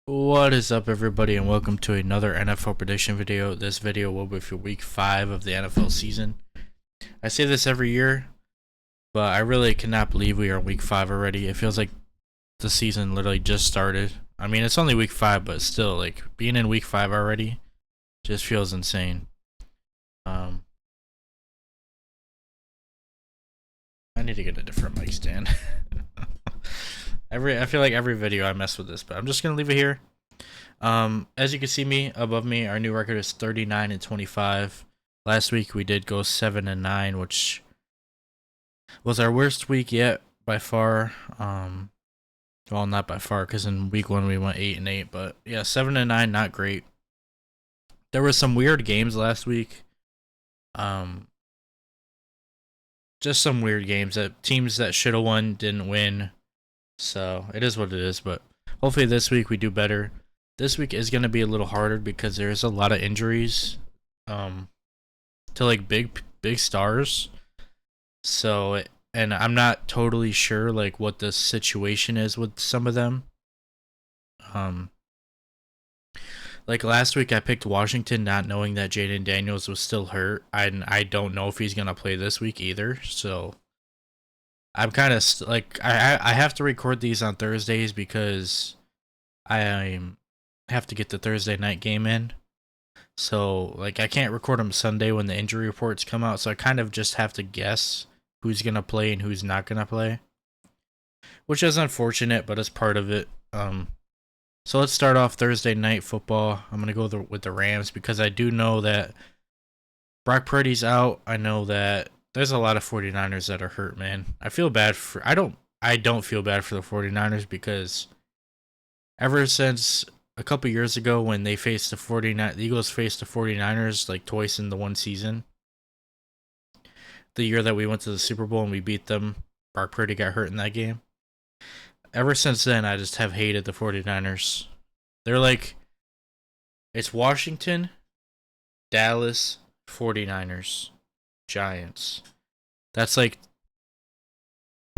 What is up, everybody, and welcome to another NFL prediction video. This video will be for week 5 of the NFL season. I say this every year, but I really cannot believe we are in week 5 already. It feels like the season literally just started. I mean, it's only week 5, but still, like, being in week 5 already just feels insane. I need to get a different mic stand. I feel like every video I mess with this, but I'm just gonna leave it here. As you can see me above me, our new record is 39-25. Last week we did go 7-9, which was our worst week yet by far. Well, not by far, because in week 1 we went 8-8, but yeah, 7-9, not great. There were some weird games last week. Just some weird games that teams that should have won didn't win. So it is what it is, but hopefully this week we do better. This week is going to be a little harder because there's a lot of injuries to like big stars. So and I'm not totally sure like what the situation is with some of them. Like last week I picked Washington not knowing that Jaden Daniels was still hurt. I don't know if he's going to play this week either. So I'm kind of like I have to record these on Thursdays because I have to get the Thursday night game in. So like I can't record them Sunday when the injury reports come out. So I kind of just have to guess who's gonna play and who's not gonna play, which is unfortunate, but it's part of it. So let's start off Thursday night football. I'm gonna go with the Rams because I do know that Brock Purdy's out. I know that there's a lot of 49ers that are hurt, man. I feel bad for I don't feel bad for the 49ers because ever since a couple years ago when they faced the Eagles faced the 49ers like twice in the one season. The year that we went to the Super Bowl and we beat them, Brock Purdy got hurt in that game. Ever since then, I just have hated the 49ers. They're like, it's Washington, Dallas, 49ers, Giants. That's like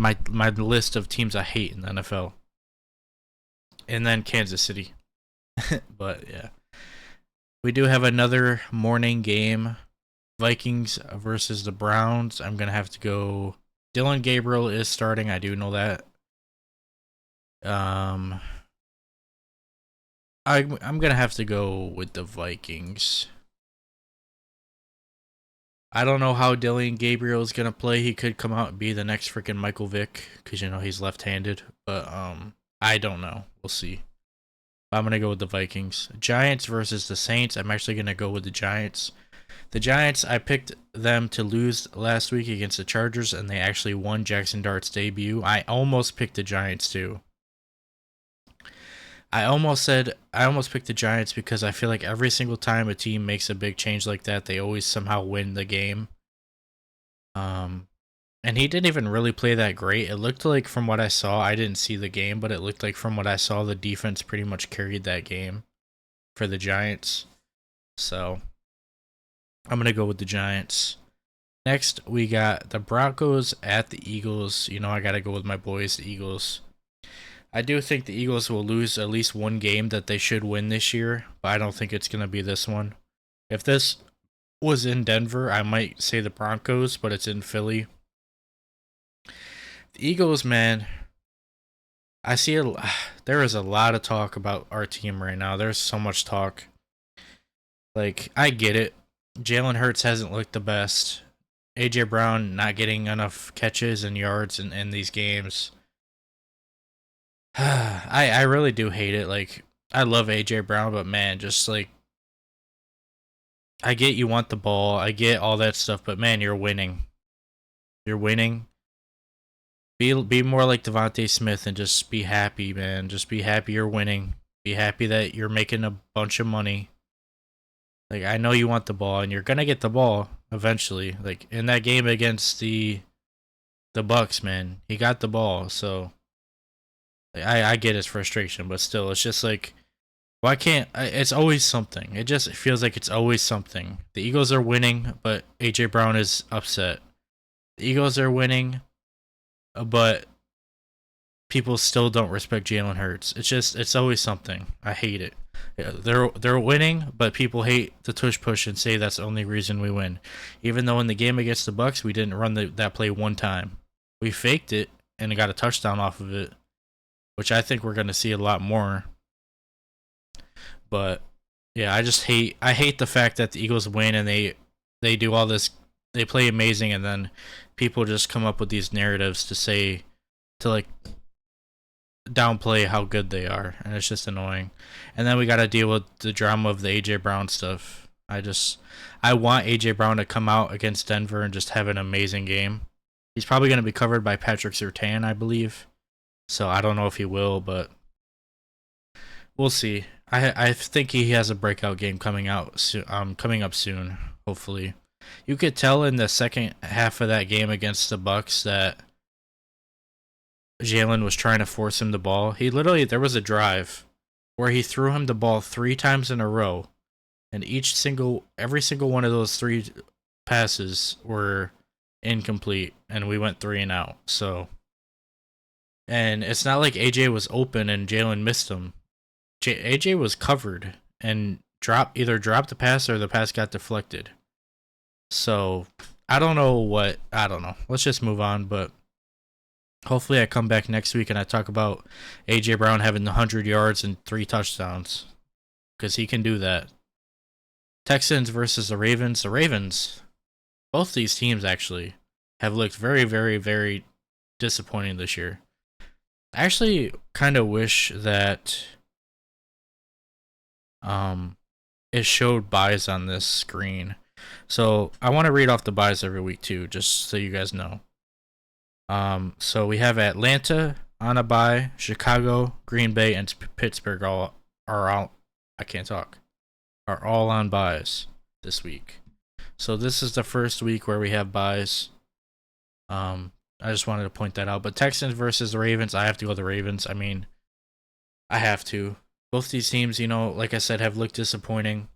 my list of teams I hate in the NFL. And then Kansas City. But yeah. We do have another morning game. Vikings versus the Browns. I'm going to have to go. Dillon Gabriel is starting. I do know that. I'm going to have to go with the Vikings. I don't know how Dillon Gabriel is going to play. He could come out and be the next freaking Michael Vick because, you know, he's left-handed. But I don't know. We'll see. I'm going to go with the Vikings. Giants versus the Saints. I'm actually going to go with the Giants. The Giants, I picked them to lose last week against the Chargers, and they actually won Jackson Dart's debut. I almost picked the Giants, too. I almost picked the Giants because I feel like every single time a team makes a big change like that, they always somehow win the game. And he didn't even really play that great. It looked like, from what I saw, I didn't see the game, but it looked like from what I saw, the defense pretty much carried that game for the Giants. So I'm going to go with the Giants. Next, we got the Broncos at the Eagles. You know, I got to go with my boys, the Eagles. I do think the Eagles will lose at least one game that they should win this year, but I don't think it's going to be this one. If this was in Denver, I might say the Broncos, but it's in Philly. The Eagles, man, I see there is a lot of talk about our team right now. There's so much talk. Like, I get it. Jalen Hurts hasn't looked the best. AJ Brown not getting enough catches and yards in these games. I really do hate it. Like, I love AJ Brown, but man, just like, I get you want the ball, I get all that stuff, but man, you're winning. You're winning. Be more like Devontae Smith and just be happy, man. Just be happy you're winning. Be happy that you're making a bunch of money. Like, I know you want the ball, and you're gonna get the ball eventually. Like in that game against the Bucks, man, he got the ball. So I get his frustration, but still, it's just like, why can't? It's always something. It just feels like it's always something. The Eagles are winning, but AJ Brown is upset. The Eagles are winning, but people still don't respect Jalen Hurts. It's always something. I hate it. Yeah, they're winning, but people hate the tush push and say that's the only reason we win. Even though in the game against the Bucks, we didn't run that play one time. We faked it and got a touchdown off of it, which I think we're going to see a lot more. But yeah, I hate the fact that the Eagles win and they do all this, they play amazing, and then people just come up with these narratives to like downplay how good they are, and it's just annoying. And then we got to deal with the drama of the AJ Brown stuff. I want AJ Brown to come out against Denver and just have an amazing game. He's probably going to be covered by Patrick Surtain, I believe. So I don't know if he will, but we'll see. I think he has a breakout game coming up soon, hopefully. You could tell in the second half of that game against the Bucks that Jalen was trying to force him the ball. There was a drive where he threw him the ball 3 times in a row, and every single one of those 3 passes were incomplete, and we went 3 and out. So, and it's not like AJ was open and Jalen missed him. AJ was covered and either dropped the pass or the pass got deflected. So I don't know. Let's just move on. But hopefully I come back next week and I talk about AJ Brown having 100 yards and 3 touchdowns, because he can do that. Texans versus the Ravens. The Ravens, both these teams actually have looked very, very, very disappointing this year. I actually kind of wish that it showed buys on this screen. So I want to read off the buys every week too, just so you guys know. So we have Atlanta on a bye, Chicago, Green Bay, and Pittsburgh are all on buys this week. So this is the first week where we have buys. I just wanted to point that out. But Texans versus the Ravens, I have to go the Ravens. I mean, I have to. Both these teams, like I said, have looked disappointing,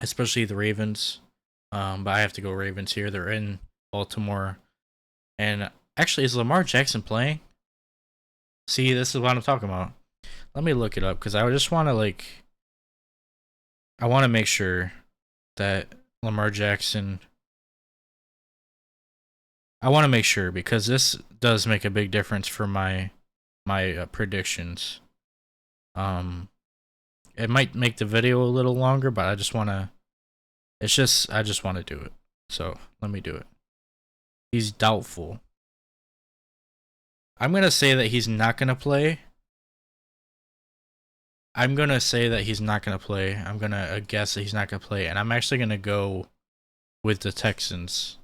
especially the Ravens. But I have to go Ravens here. They're in Baltimore. And actually, is Lamar Jackson playing? See, this is what I'm talking about. Let me look it up, because I just want to, I want to make sure that Lamar Jackson... I want to make sure, because this does make a big difference for my predictions. It might make the video a little longer, but I just want to do it. So let me do it. He's doubtful. I'm going to say that he's not going to play. I'm going to guess that he's not going to play. And I'm actually going to go with the Texans.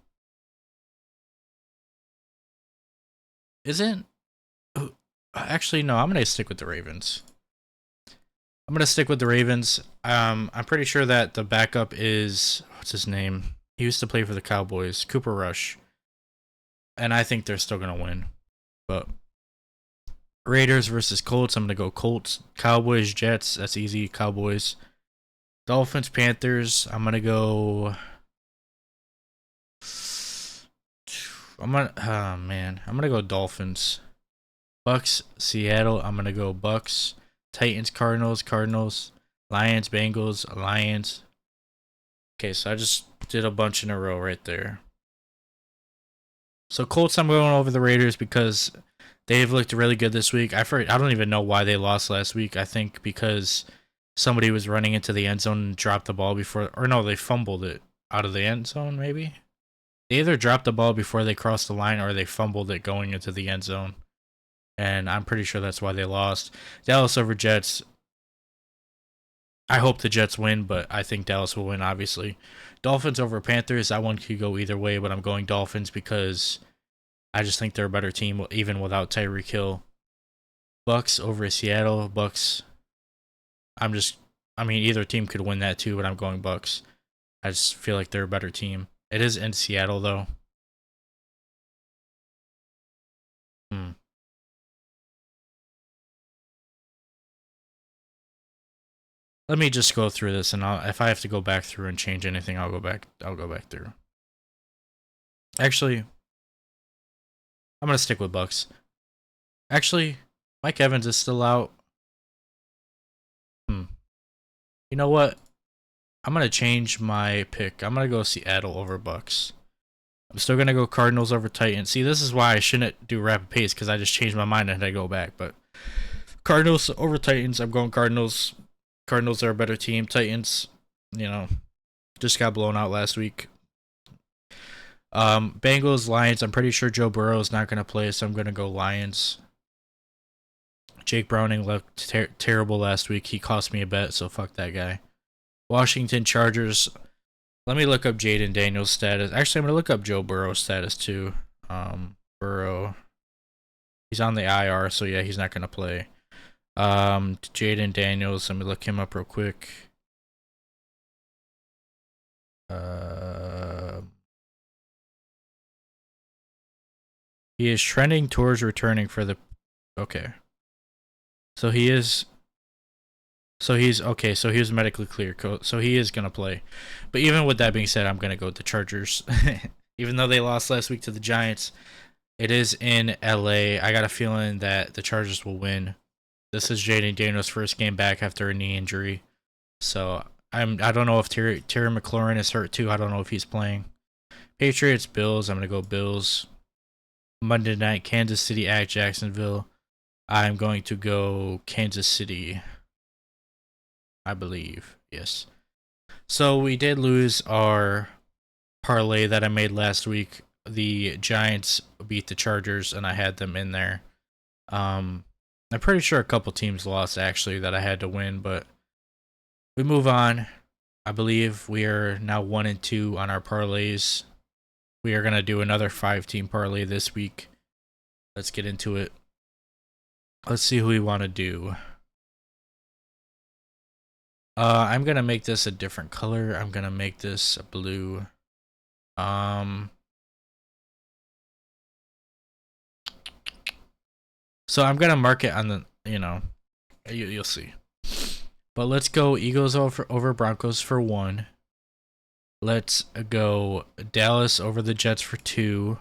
Actually, no, I'm going to stick with the Ravens. I'm pretty sure that the backup is, what's his name? He used to play for the Cowboys, Cooper Rush. And I think they're still going to win. But Raiders versus Colts, I'm going to go Colts. Cowboys, Jets, that's easy, Cowboys. Dolphins, Panthers, I'm going to go... I'm going to go Dolphins. Bucks, Seattle, I'm going to go Bucks. Titans, Cardinals. Lions, Bengals, Lions. Okay, so I just did a bunch in a row right there. So Colts, I'm going over the Raiders because they've looked really good this week. I don't even know why they lost last week. I think because somebody was running into the end zone and dropped the ball before, or no, they fumbled it out of the end zone, maybe? They either dropped the ball before they crossed the line or they fumbled it going into the end zone. And I'm pretty sure that's why they lost. Dallas over Jets. I hope the Jets win, but I think Dallas will win, obviously. Dolphins over Panthers. That one could go either way, but I'm going Dolphins because I just think they're a better team, even without Tyreek Hill. Bucks over Seattle. Bucks. Either team could win that too, but I'm going Bucks. I just feel like they're a better team. It is in Seattle, though. Let me just go through this, and if I have to go back through and change anything, I'll go back through. Actually, I'm gonna stick with Bucks. Actually, Mike Evans is still out. You know what? I'm gonna change my pick. I'm gonna go Seattle over Bucks. I'm still gonna go Cardinals over Titans. See, this is why I shouldn't do rapid pace because I just changed my mind and I go back. But Cardinals over Titans. I'm going Cardinals. Cardinals are a better team. Titans, you know, just got blown out last week. Bengals, Lions. I'm pretty sure Joe Burrow is not gonna play, so I'm gonna go Lions. Jake Browning looked terrible last week. He cost me a bet, so fuck that guy. Washington Chargers. Let me look up Jaden Daniels' status. Actually, I'm going to look up Joe Burrow's status too. Burrow. He's on the IR, so yeah, he's not going to play. Jaden Daniels. Let me look him up real quick. He is trending towards returning for the... Okay. So he is... So he's okay. So he was medically clear. So he is gonna play. But even with that being said, I'm gonna go with the Chargers. Even though they lost last week to the Giants, it is in LA. I got a feeling that the Chargers will win. This is Jaden Daniels' first game back after a knee injury. So I don't know if Terry McLaurin is hurt too. I don't know if he's playing. Patriots, Bills. I'm gonna go Bills. Monday night, Kansas City at Jacksonville. I'm going to go Kansas City. I believe. Yes. So we did lose our parlay that I made last week. The Giants beat the Chargers and I had them in there. I'm pretty sure a couple teams lost actually that I had to win, but we move on. I believe we are now 1-2 on our parlays. We are going to do another 5-team parlay this week. Let's get into it. Let's see who we want to do. I'm gonna make this a different color. I'm gonna make this a blue. So I'm gonna mark it on the, you'll see. But let's go Eagles over Broncos for 1. Let's go Dallas over the Jets for 2.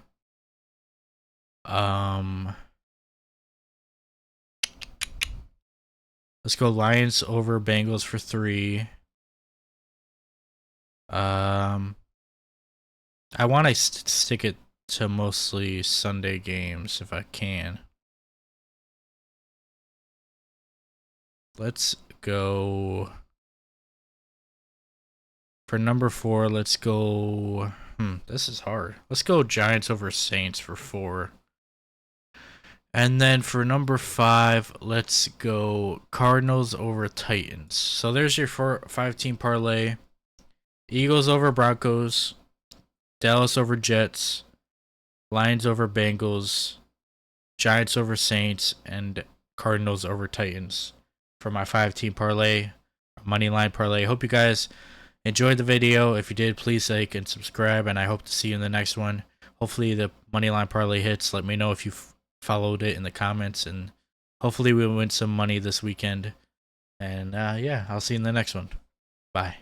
Let's go Lions over Bengals for 3. I want to stick it to mostly Sunday games if I can. Let's go for number 4. Let's go. This is hard. Let's go Giants over Saints for 4. And then for number 5, let's go Cardinals over Titans. So there's your 5-team parlay. Eagles over Broncos. Dallas over Jets. Lions over Bengals. Giants over Saints. And Cardinals over Titans for my 5-team parlay. Moneyline parlay. Hope you guys enjoyed the video. If you did, please like and subscribe. And I hope to see you in the next one. Hopefully the moneyline parlay hits. Let me know if you followed it in the comments, and hopefully we'll win some money this weekend. And yeah, I'll see you in the next one. Bye.